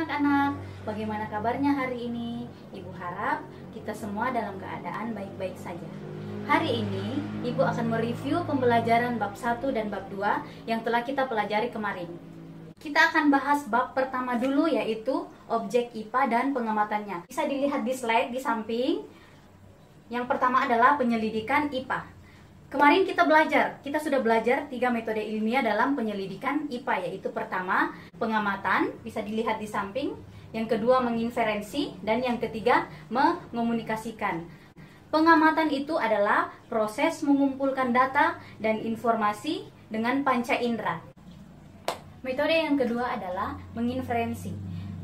anak-anak, bagaimana kabarnya hari ini? Ibu harap kita semua dalam keadaan baik-baik saja. Hari ini Ibu akan mereview pembelajaran bab 1 dan bab 2 yang telah kita pelajari kemarin. Kita akan bahas bab pertama dulu, yaitu objek IPA dan pengamatannya. Bisa dilihat di slide di samping. Yang pertama adalah penyelidikan IPA. Kemarin kita sudah belajar 3 metode ilmiah dalam penyelidikan IPA, yaitu pertama, pengamatan, bisa dilihat di samping. Yang kedua, menginferensi, dan yang ketiga, mengomunikasikan. Pengamatan itu adalah proses mengumpulkan data dan informasi dengan panca indera. Metode yang kedua adalah menginferensi.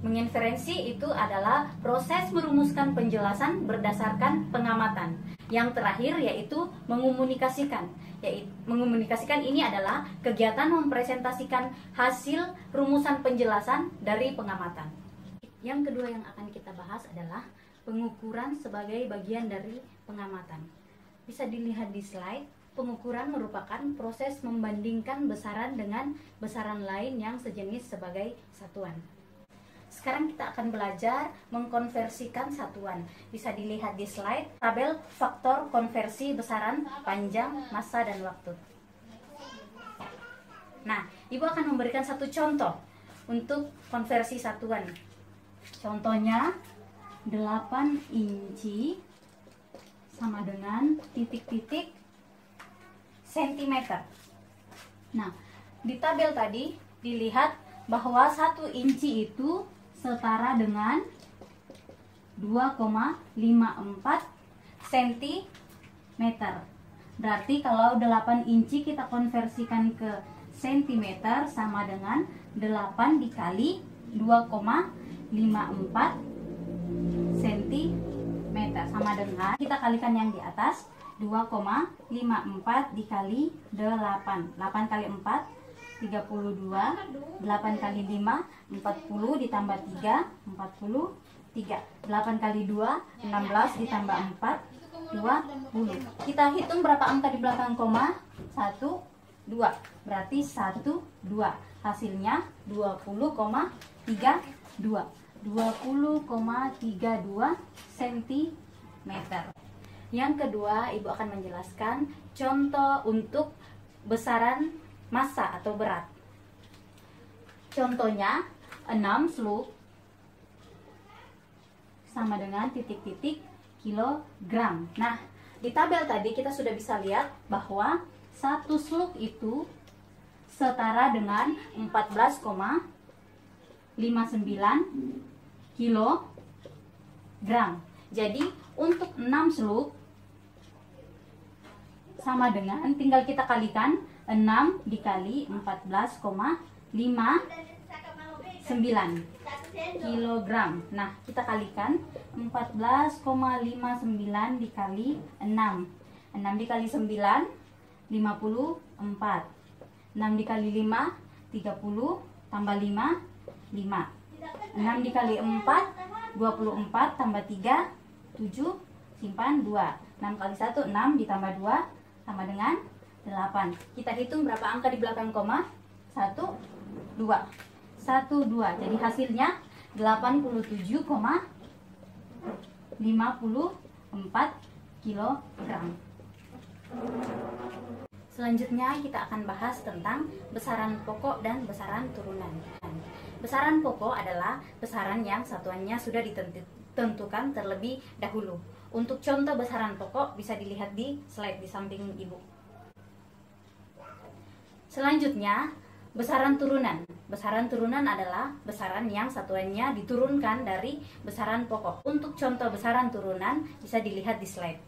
Menginferensi itu adalah proses merumuskan penjelasan berdasarkan pengamatan. Yang terakhir yaitu mengomunikasikan. Mengomunikasikan ini adalah kegiatan mempresentasikan hasil rumusan penjelasan dari pengamatan. Yang kedua yang akan kita bahas adalah pengukuran sebagai bagian dari pengamatan. Bisa dilihat di slide. Pengukuran merupakan proses membandingkan besaran dengan besaran lain yang sejenis sebagai satuan. Sekarang kita akan belajar mengkonversikan satuan. Bisa dilihat di slide tabel faktor konversi besaran, panjang, massa, dan waktu. Nah, Ibu akan memberikan satu contoh untuk konversi satuan. Contohnya 8 inci sama dengan titik-titik sentimeter. Nah, di tabel tadi dilihat bahwa 1 inci itu setara dengan 2,54 cm. Berarti kalau 8 inci kita konversikan ke sentimeter sama dengan 8 dikali 2,54 cm, sama dengan kita kalikan yang di atas 2,54 dikali 8. 8 kali 4 32, 8 kali 5 40 ditambah 3 43, 8 kali 2 16 ditambah 4 20. Kita hitung berapa angka di belakang koma? 1 2, berarti 1 2, hasilnya 20,32 cm. Yang kedua, Ibu akan menjelaskan contoh untuk besaran massa atau berat. Contohnya 6 slug sama dengan titik-titik kilogram. Nah, di tabel tadi kita sudah bisa lihat bahwa 1 slug itu setara dengan 14,59 kilogram. Jadi untuk 6 slug sama dengan, tinggal kita kalikan 6 dikali 14,59 kilogram. Nah, kita kalikan 14,59 dikali 6. 6 dikali 9 54. 6 dikali 5 30 tambah 5 5. 6 dikali 4 24 tambah 3 7, simpan 2. 6 kali 1 6 ditambah 2 sama dengan 8. Kita hitung berapa angka di belakang koma? 1 2. 1 2. Jadi hasilnya 87,54 kilogram. Selanjutnya kita akan bahas tentang besaran pokok dan besaran turunan. Besaran pokok adalah besaran yang satuannya sudah ditentukan terlebih dahulu. Untuk contoh besaran pokok bisa dilihat di slide di samping Ibu. Selanjutnya, besaran turunan. Besaran turunan adalah besaran yang satuannya diturunkan dari besaran pokok. Untuk contoh besaran turunan bisa dilihat di slide.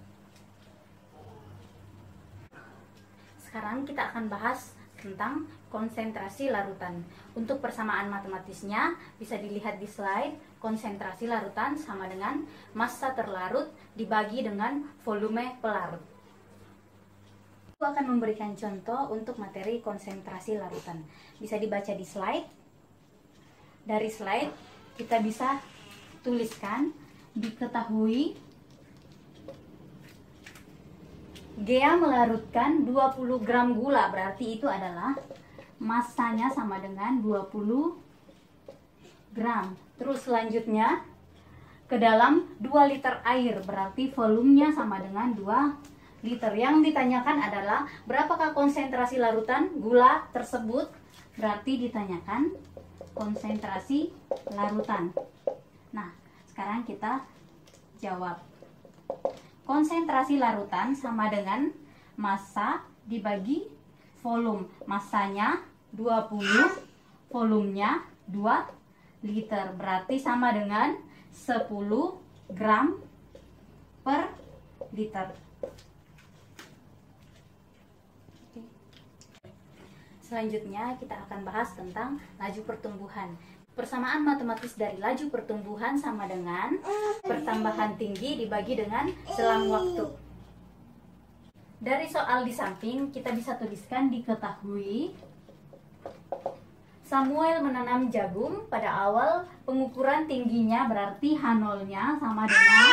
Sekarang kita akan bahas tentang konsentrasi larutan. Untuk persamaan matematisnya bisa dilihat di slide. Konsentrasi larutan sama dengan massa terlarut dibagi dengan volume pelarut. Aku akan memberikan contoh untuk materi konsentrasi larutan. Bisa dibaca di slide. Dari slide kita bisa tuliskan, diketahui Gea melarutkan 20 gram gula, berarti itu adalah massanya sama dengan 20 gram. Terus selanjutnya ke dalam 2 liter air, berarti volumenya sama dengan 2 liter. Yang ditanyakan adalah berapakah konsentrasi larutan gula tersebut, berarti ditanyakan konsentrasi larutan. Nah, sekarang kita jawab. Konsentrasi larutan sama dengan massa dibagi volume. Massanya 20, volumenya 2 liter, berarti sama dengan 10 gram per liter. Selanjutnya kita akan bahas tentang laju pertumbuhan. Persamaan matematis dari laju pertumbuhan sama dengan pertambahan tinggi dibagi dengan selang waktu. Dari soal di samping kita bisa tuliskan diketahui Samuel menanam jagung pada awal pengukuran tingginya, berarti H0-nya sama dengan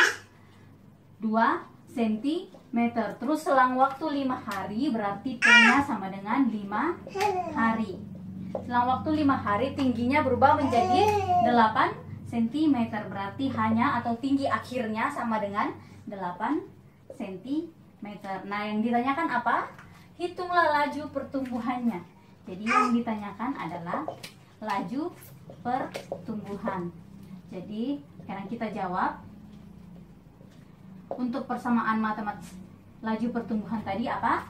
2 cm. Terus selang waktu 5 hari, berarti T-nya sama dengan 5 hari. Selang waktu 5 hari tingginya berubah menjadi 8 cm, berarti H-nya atau tinggi akhirnya sama dengan 8 cm. Nah, yang ditanyakan apa? Hitunglah laju pertumbuhannya. Jadi yang ditanyakan adalah laju pertumbuhan. Jadi sekarang kita jawab. Untuk persamaan matematis laju pertumbuhan tadi apa?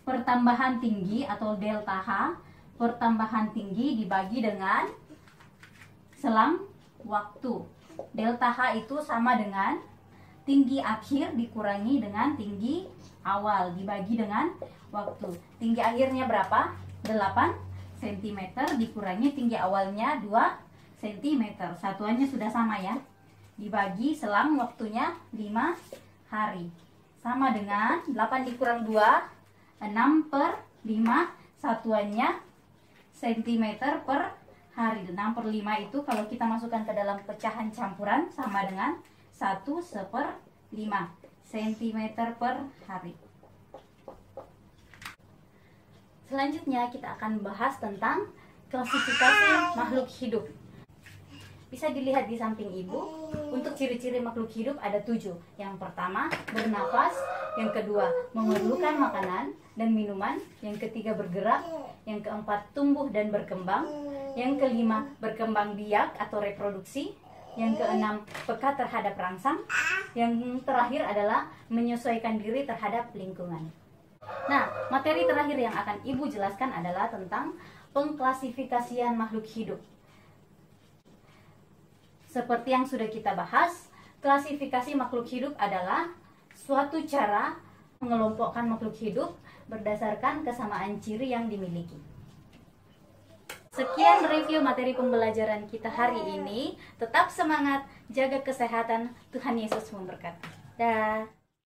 Pertambahan tinggi atau delta H, pertambahan tinggi dibagi dengan selang waktu. Delta H itu sama dengan tinggi akhir dikurangi dengan tinggi awal dibagi dengan waktu. Tinggi akhirnya berapa? 8 cm dikurangi tinggi awalnya 2 cm. Satuannya sudah sama ya. Dibagi selang waktunya 5 hari. Sama dengan 8 dikurang 2, 6 per 5. Satuannya cm per hari. 6 per 5 itu kalau kita masukkan ke dalam pecahan campuran sama dengan 1/5 cm per hari. Selanjutnya kita akan bahas tentang klasifikasi makhluk hidup. Bisa dilihat di samping ibu. Untuk ciri-ciri makhluk hidup ada 7. Yang pertama, bernafas. Yang kedua, memerlukan makanan dan minuman. Yang ketiga, bergerak. Yang keempat, tumbuh dan berkembang. Yang kelima, berkembang biak atau reproduksi. Yang keenam, peka terhadap rangsang. Yang terakhir adalah menyesuaikan diri terhadap lingkungan. Nah, materi terakhir yang akan ibu jelaskan adalah tentang pengklasifikasian makhluk hidup. Seperti yang sudah kita bahas, klasifikasi makhluk hidup adalah suatu cara mengelompokkan makhluk hidup berdasarkan kesamaan ciri yang dimiliki. Sekian review materi pembelajaran kita hari ini. Tetap semangat, jaga kesehatan. Tuhan Yesus memberkati. Dah.